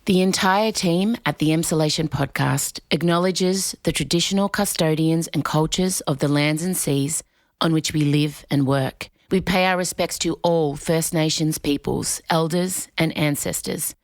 The entire team at the Emsolation podcast acknowledges the traditional custodians and cultures of the lands and seas on which we live and work. We pay our respects to all First Nations peoples, elders and ancestors.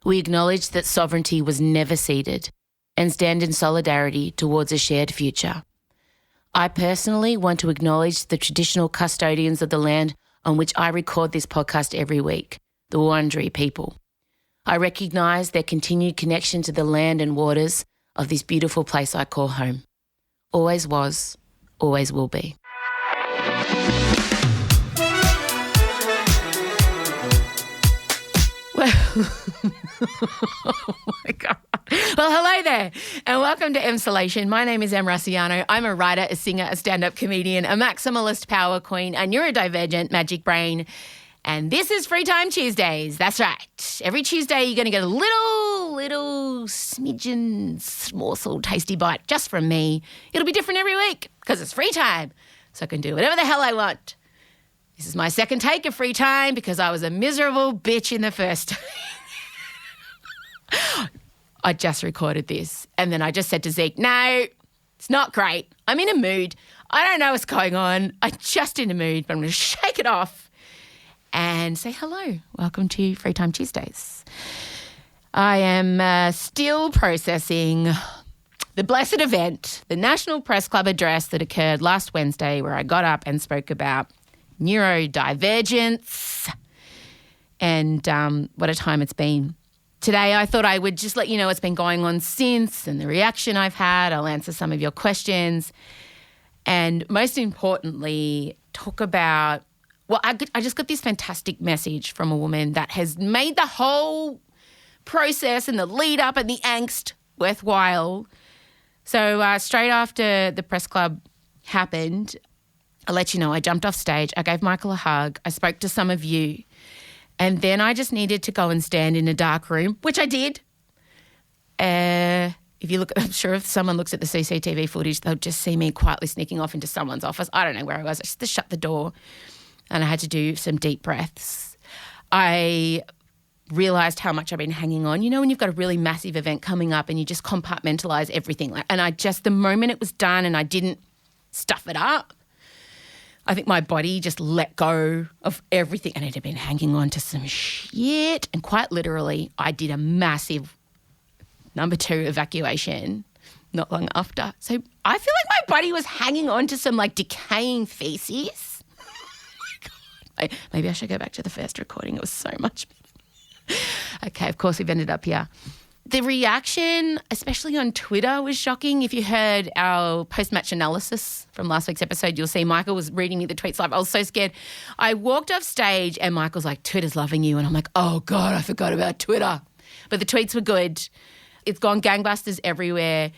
We acknowledge that sovereignty was never ceded and stand in solidarity towards a shared future. I personally want to acknowledge the traditional custodians of the land on which I record this podcast every week, the Wurundjeri people. I recognise their continued connection to the land and waters of this beautiful place I call home. Always was, always will be. Well, oh my God. Well, hello there and welcome to Emsolation. My name is Em Rusciano. I'm a writer, a singer, a stand-up comedian, a maximalist power queen, a neurodivergent magic brain. And this is Free Time Tuesdays. That's right. Every Tuesday you're going to get a little smidgen, morsel, tasty bite just from me. It'll be different every week because it's free time. So I can do whatever the hell I want. This is my second take of free time because I was a miserable bitch in the first. I just recorded this and then I just said to Zeke, no, it's not great. I'm in a mood. I don't know what's going on. I'm just in a mood, but I'm going to shake it off and say hello. Welcome to Free Time Tuesdays. I am still processing the blessed event, the National Press Club address that occurred last Wednesday where I got up and spoke about neurodivergence and what a time it's been. Today I thought I would just let you know what's been going on since and the reaction I've had. I'll answer some of your questions and most importantly talk about, well, I just got this fantastic message from a woman that has made the whole process and the lead up and the angst worthwhile. So straight after the press club happened, I'll let you know, I jumped off stage, I gave Michael a hug, I spoke to some of you, and then I just needed to go and stand in a dark room, which I did. If you look, I'm sure if someone looks at the CCTV footage, they'll just see me quietly sneaking off into someone's office. I don't know where I was. I just shut the door and I had to do some deep breaths. I realised how much I've been hanging on. You know when you've got a really massive event coming up and you just compartmentalise everything. And the moment it was done and I didn't stuff it up, I think my body just let go of everything and it had been hanging on to some shit. And quite literally, I did a massive number 2 evacuation not long after. So I feel like my body was hanging on to some like decaying feces. Oh my God. Maybe I should go back to the first recording. It was so much better. Okay, of course we've ended up here. The reaction, especially on Twitter, was shocking. If you heard our post-match analysis from last week's episode, you'll see Michael was reading me the tweets live. I was so scared. I walked off stage and Michael's like, Twitter's loving you. And I'm like, oh, God, I forgot about Twitter. But the tweets were good. It's gone gangbusters everywhere.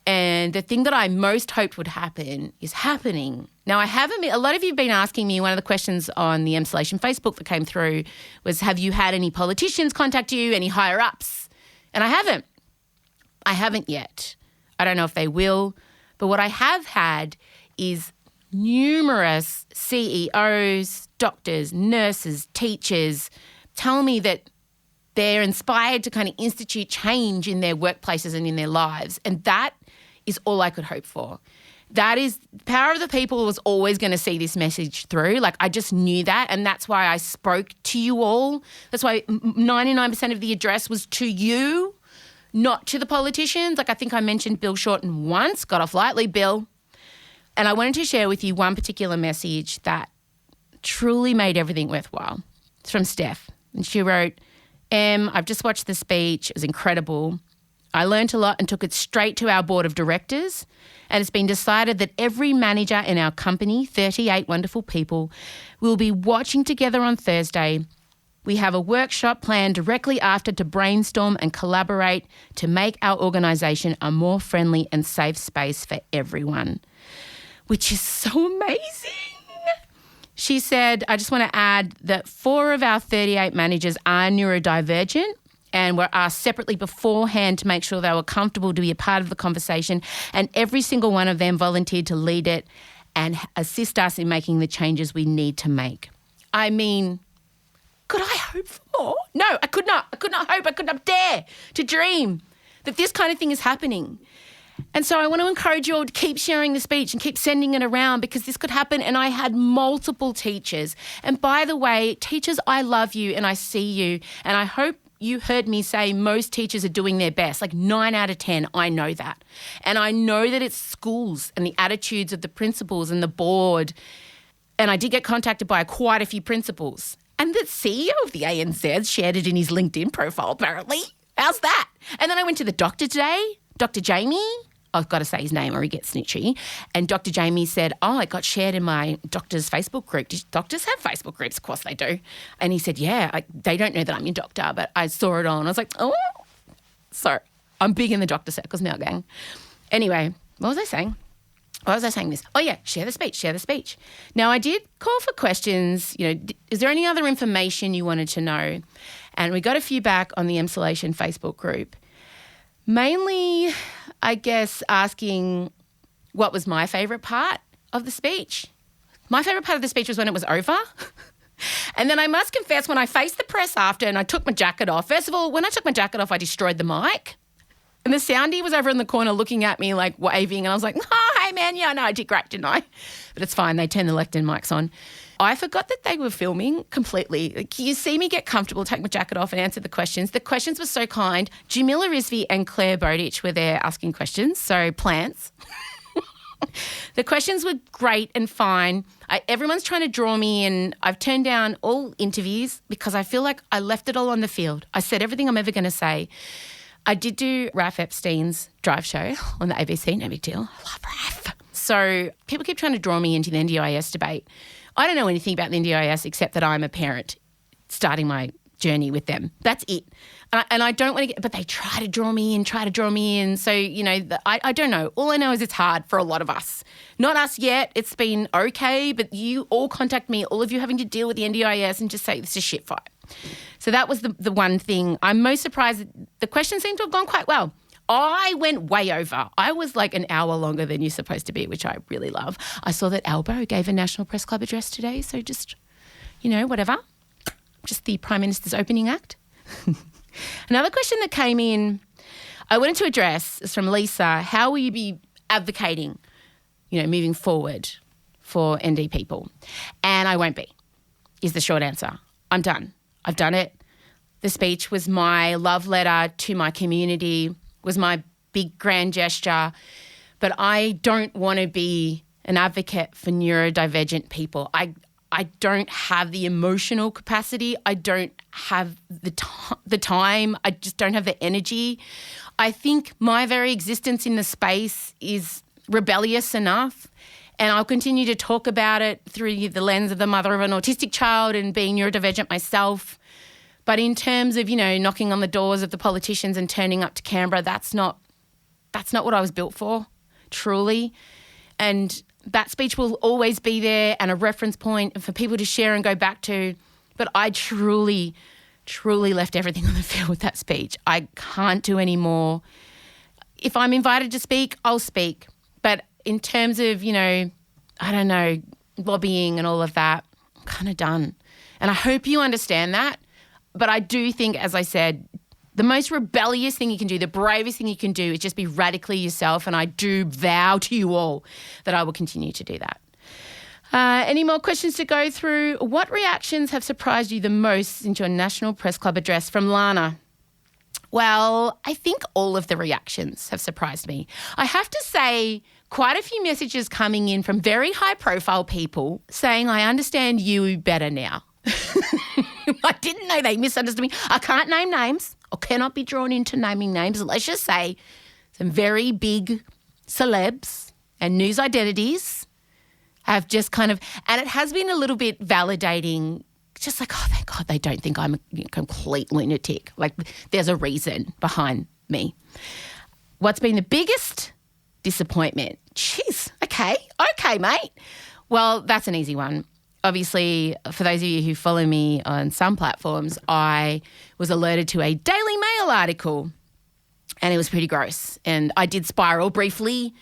And the thing that I most hoped would happen is happening. Now, a lot of you have been asking me, one of the questions on the Emsolation Facebook that came through was, have you had any politicians contact you, any higher-ups? And I haven't yet. I don't know if they will. But what I have had is numerous CEOs, doctors, nurses, teachers tell me that they're inspired to kind of institute change in their workplaces and in their lives. And that is all I could hope for. That is, Power of the People was always going to see this message through. Like, I just knew that, and that's why I spoke to you all. That's why 99% of the address was to you, not to the politicians. Like, I think I mentioned Bill Shorten once, got off lightly, Bill. And I wanted to share with you one particular message that truly made everything worthwhile. It's from Steph, and she wrote, I've just watched the speech. It was incredible. I learnt a lot and took it straight to our board of directors, and it's been decided that every manager in our company, 38 wonderful people, will be watching together on Thursday. We have a workshop planned directly after to brainstorm and collaborate to make our organisation a more friendly and safe space for everyone, which is so amazing. She said, I just want to add that 4 of our 38 managers are neurodivergent and were asked separately beforehand to make sure they were comfortable to be a part of the conversation, and every single one of them volunteered to lead it and assist us in making the changes we need to make. I mean, Could I hope for more? No, I could not. I could not hope. I could not dare to dream that this kind of thing is happening. And so I want to encourage you all to keep sharing the speech and keep sending it around, because this could happen. And I had multiple teachers. And by the way, teachers, I love you and I see you. And I hope you heard me say most teachers are doing their best, like 9 out of 10. I know that. And I know that it's schools and the attitudes of the principals and the board. And I did get contacted by quite a few principals. And the CEO of the ANZ shared it in his LinkedIn profile, apparently. How's that? And then I went to the doctor today, Dr. Jamie. I've got to say his name or he gets snitchy. And Dr. Jamie said, it got shared in my doctor's Facebook group. Do doctors have Facebook groups? Of course they do. And he said, they don't know that I'm your doctor, but I saw it on. I was like, so I'm big in the doctor circles now, gang. Anyway, what was I saying? Why was I saying this? Share the speech. Now, I did call for questions. Is there any other information you wanted to know? And we got a few back on the Emsolation Facebook group. Mainly, I guess, asking what was my favourite part of the speech. My favourite part of the speech was when it was over. And then I must confess, when I faced the press after and I took my jacket off, first of all, when I took my jacket off, I destroyed the mic. And the soundie was over in the corner looking at me like waving, and I was like, hey man, I did great, didn't I? But it's fine, they turned the lectern mics on. I forgot that they were filming completely. Like, you see me get comfortable, take my jacket off and answer the questions. The questions were so kind. Jamila Rizvi and Claire Bowditch were there asking questions, so plants. The questions were great and fine. Everyone's trying to draw me in. I've turned down all interviews because I feel like I left it all on the field. I said everything I'm ever going to say. I did do Raf Epstein's drive show on the ABC, no big deal. I love Raf. So people keep trying to draw me into the NDIS debate. I don't know anything about the NDIS except that I'm a parent starting my journey with them. That's it. And I don't want to get, but they try to draw me in. So, I don't know. All I know is it's hard for a lot of us. Not us yet. It's been okay, but you all contact me, all of you having to deal with the NDIS, and just say this is shit fight. So that was the one thing. I'm most surprised that the questions seem to have gone quite well. I went way over. I was like an hour longer than you're supposed to be, which I really love. I saw that Albo gave a National Press Club address today, so just, whatever. Just the Prime Minister's opening act. Another question that came in, I wanted to address, is from Lisa. How will you be advocating, moving forward for ND people? And I won't be, is the short answer. I'm done. I've done it. The speech was my love letter to my community, was my big grand gesture, but I don't want to be an advocate for neurodivergent people. I don't have the emotional capacity. I don't have the time. I just don't have the energy. I think my very existence in the space is rebellious enough, and I'll continue to talk about it through the lens of the mother of an autistic child and being neurodivergent myself. But in terms of, knocking on the doors of the politicians and turning up to Canberra, that's not what I was built for, truly. And that speech will always be there and a reference point for people to share and go back to. But I truly, truly left everything on the field with that speech. I can't do any more. If I'm invited to speak, I'll speak. But in terms of, lobbying and all of that, I'm kind of done. And I hope you understand that. But I do think, as I said, the most rebellious thing you can do, the bravest thing you can do is just be radically yourself. And I do vow to you all that I will continue to do that. Any more questions to go through? What reactions have surprised you the most since your National Press Club address? From Lana. Well, I think all of the reactions have surprised me. I have to say, quite a few messages coming in from very high-profile people saying, I understand you better now. I didn't know they misunderstood me. I can't name names. I cannot be drawn into naming names. Let's just say some very big celebs and news identities have just kind of, and it has been a little bit validating, just like, oh, thank God they don't think I'm a complete lunatic. Like, there's a reason behind me. What's been the biggest disappointment? Jeez, okay, mate. Well, that's an easy one. Obviously, for those of you who follow me on some platforms, I was alerted to a Daily Mail article and it was pretty gross. And I did spiral briefly.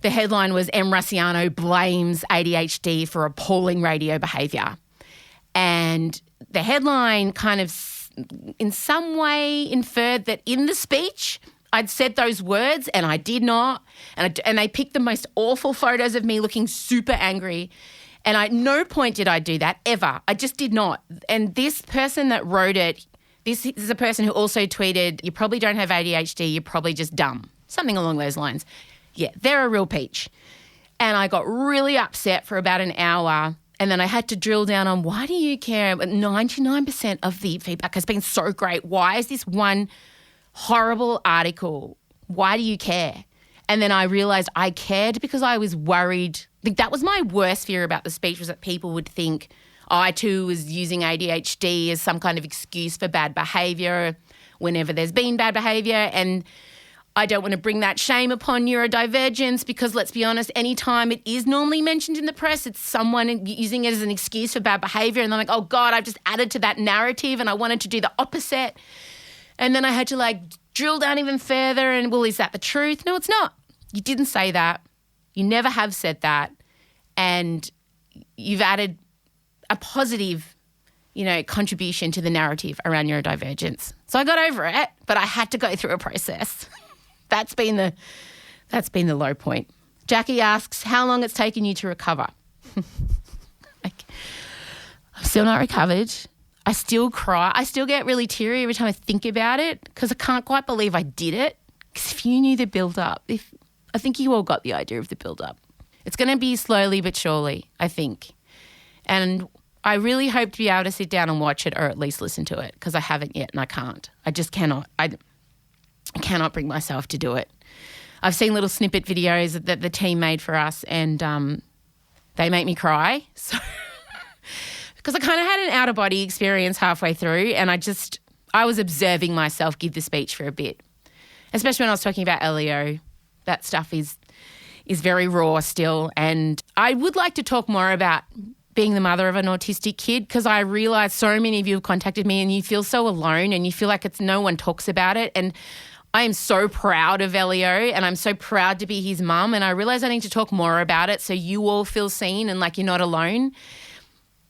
The headline was M. Rusciano blames ADHD for appalling radio behaviour. And the headline kind of in some way inferred that in the speech I'd said those words and I did not. And they picked the most awful photos of me looking super angry. And at no point did I do that ever. I just did not. And this person that wrote it, this is a person who also tweeted, you probably don't have ADHD, you're probably just dumb. Something along those lines. Yeah, they're a real peach. And I got really upset for about an hour. And then I had to drill down on why do you care? But 99% of the feedback has been so great. Why is this one horrible article? Why do you care? And then I realised I cared because I was worried. I think that was my worst fear about the speech, was that people would think I too was using ADHD as some kind of excuse for bad behaviour whenever there's been bad behaviour. And I don't want to bring that shame upon neurodivergence because, let's be honest, any time it is normally mentioned in the press, it's someone using it as an excuse for bad behaviour, and they're like, oh, God, I've just added to that narrative and I wanted to do the opposite. And then I had to drill down even further and, well, is that the truth? No, it's not. You didn't say that. You never have said that. And you've added a positive, contribution to the narrative around neurodivergence. So I got over it, but I had to go through a process. That's been the low point. Jackie asks how long it's taken you to recover. I'm still not recovered. I still cry. I still get really teary every time I think about it because I can't quite believe I did it. Because if you knew the build-up, I think you all got the idea of the build-up. It's going to be slowly but surely, I think. And I really hope to be able to sit down and watch it or at least listen to it because I haven't yet and I can't. I just cannot. I cannot bring myself to do it. I've seen little snippet videos that the team made for us and they make me cry. So because I kind of had an out-of-body experience halfway through and I was observing myself give the speech for a bit, especially when I was talking about LEO. That stuff is very raw still. And I would like to talk more about being the mother of an autistic kid because I realise so many of you have contacted me and you feel so alone and you feel like no one talks about it. And I am so proud of Leo and I'm so proud to be his mum, and I realise I need to talk more about it so you all feel seen and like you're not alone.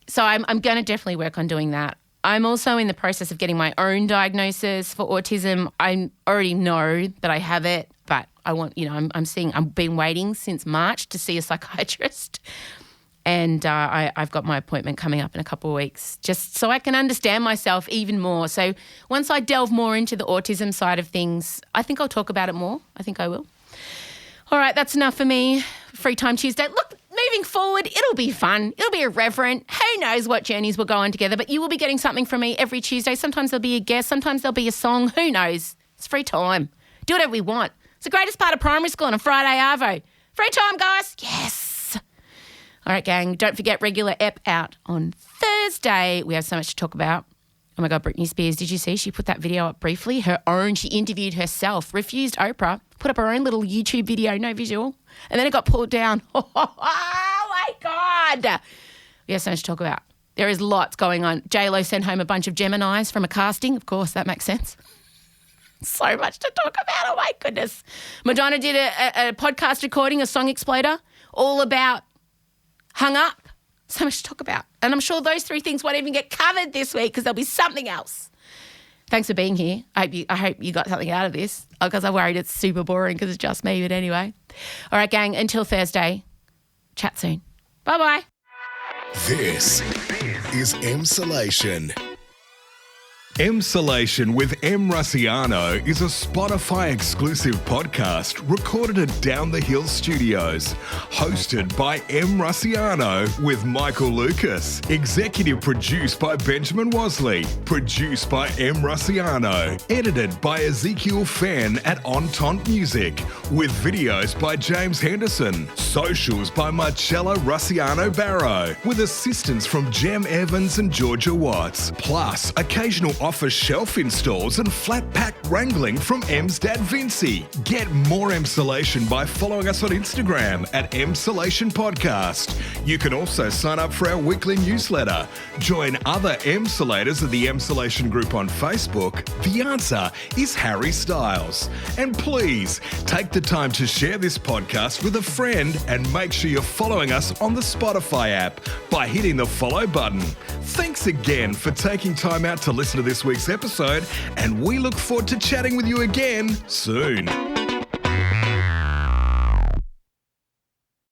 So I'm going to definitely work on doing that. I'm also in the process of getting my own diagnosis for autism. I already know that I have it, but I want, I've been waiting since March to see a psychiatrist. And I've got my appointment coming up in a couple of weeks just so I can understand myself even more. So once I delve more into the autism side of things, I think I'll talk about it more. I think I will. All right, that's enough for me. Free Time Tuesday. Look, moving forward, it'll be fun. It'll be irreverent. Who knows what journeys we'll go on together, but you will be getting something from me every Tuesday. Sometimes there'll be a guest. Sometimes there'll be a song. Who knows? It's free time. Do whatever we want. It's the greatest part of primary school on a Friday, arvo. Free time, guys. Yes. All right, gang, don't forget regular ep out on Thursday. We have so much to talk about. Oh, my God, Britney Spears, did you see? She put that video up briefly, she interviewed herself, refused Oprah, put up her own little YouTube video, no visual, and then it got pulled down. Oh, my God. We have so much to talk about. There is lots going on. J-Lo sent home a bunch of Geminis from a casting. Of course, that makes sense. So much to talk about. Oh, my goodness. Madonna did a podcast recording, a song exploder, all about Hung Up. So much to talk about. And I'm sure those three things won't even get covered this week because there'll be something else. Thanks for being here. I hope you got something out of this because I'm worried it's super boring because it's just me, but anyway. All right, gang, until Thursday, chat soon. Bye-bye. This is Emsolation. Emsolation with Em Rusciano is a Spotify exclusive podcast recorded at Down the Hill Studios. Hosted by Em Rusciano with Michael Lucas. Executive produced by Benjamin Wasley. Produced by Em Rusciano. Edited by Ezekiel Fan at Entente Music. With videos by James Henderson. Socials by Marcella Rusciano Barrow. With assistance from Jem Evans and Georgia Watts. Plus occasional offers shelf installs and flat pack wrangling from M's dad Vincy. Get more Emsolation by following us on Instagram at Emsolation Podcast. You can also sign up for our weekly newsletter. Join other Emsolators of the Emsolation group on Facebook. The answer is Harry Styles. And please take the time to share this podcast with a friend and make sure you're following us on the Spotify app by hitting the follow button. Thanks again for taking time out to listen to this week's episode, and we look forward to chatting with you again soon.